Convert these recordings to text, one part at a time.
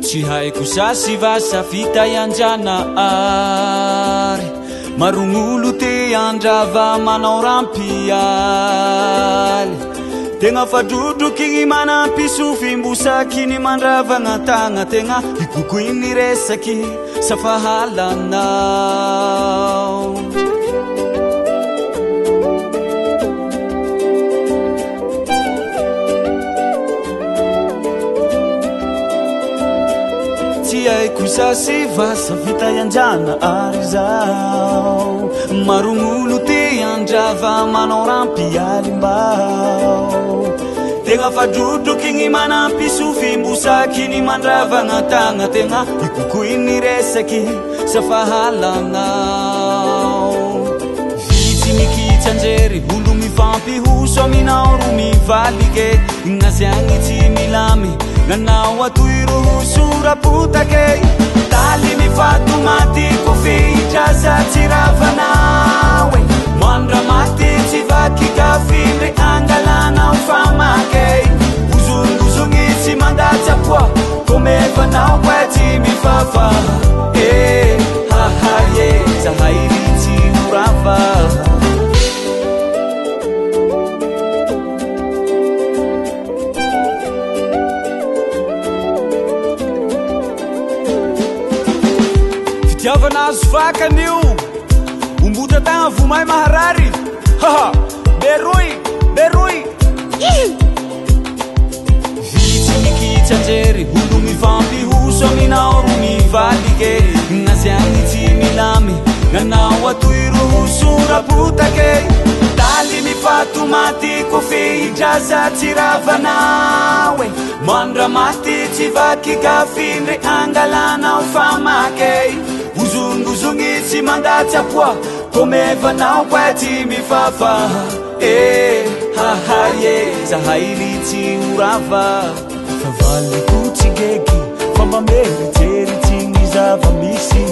tsy haiko sasy vasa vita ianjana ary marognolo te andrava manao rampialy tegna fadrodroky igny manampy sofimbosaky ny mandravagna tagna tegna ikoko igny resaky safahalanao tsy haiko sasy vasa vita ianjana ary zao marognolo te andrava manao rampialy mbao tegna fadrodroky igny manampy sofimbosaky ny mandravagna tagna tegna ikoko igny resaky safahalanao vitsy mikitsanjery olo mifampihoso aminao ro mivalike ignaziagny tsy milamy nanao atoiro sorapotake taly mifato maty kofidraza tsy ravanawe mandra maty tsy vaky kafindry angalanao famake uzunguzungi tsy mandatsapoa komevanao kwa tsy mifafa hahaye zahairi tsy urava Javanazo fakanio umbuta tagna vomay maharary haha beroy vitsy mikitsanjery olo mifampihoso aminao ro mivalike ignaziagny tsy milamy nanao atoiro sorapotake taly mifato maty kofidraza tsy ravanawe mandra maty tsy vaky kafindry angalanao famake uzunguzungi tsy mandatsapoa komevanao kwa tsy mifafa hahaye zahairi tsy urava favaliko tsy geky fambameritsery tsy ny zava-misy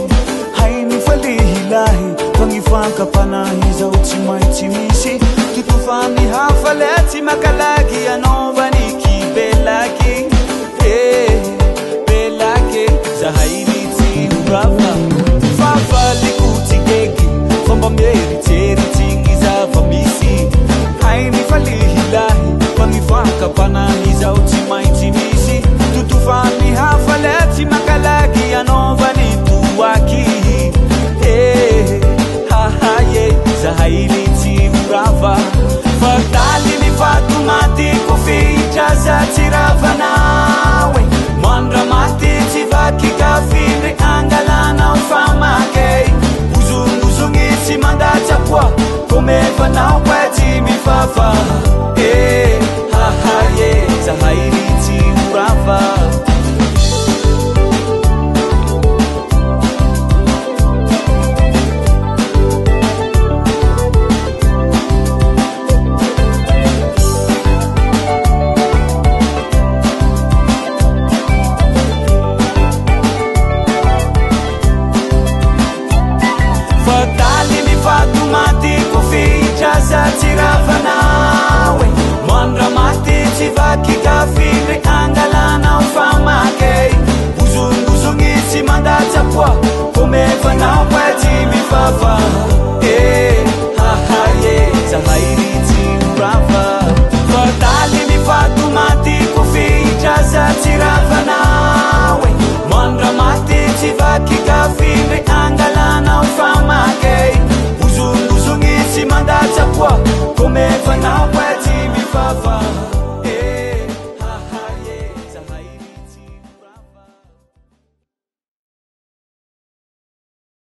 hainy falihilahy fagnifankapanahy zao tsy maintsy misy totofany hafale tsy makalaky anaovaniky belaky belaky zahairi tsy urava fafaliko tsy geky fambameritsery tsy ny zava-misy hainy falihilahy fagnifankapanahy zao tsy maintsy misy totofany hafale tsy makalaky anaovany toaky hahaye zahairi tsy urava fataly mifato maty kofidraza tsy ravanawe mandra maty tsy vaky kafindry angalanao famake uzunguzungi tsy mandatsapoa komevanao kwa tsy mifafa hahaye zahairi tsy urava fatali mifato maty kofidraza tsy ravanawe mandra maty tsy vaky kafindry angalanao famake uzunguzungi tsy mandatsapoa komevanao kwa tsy mifafa hahaye zahay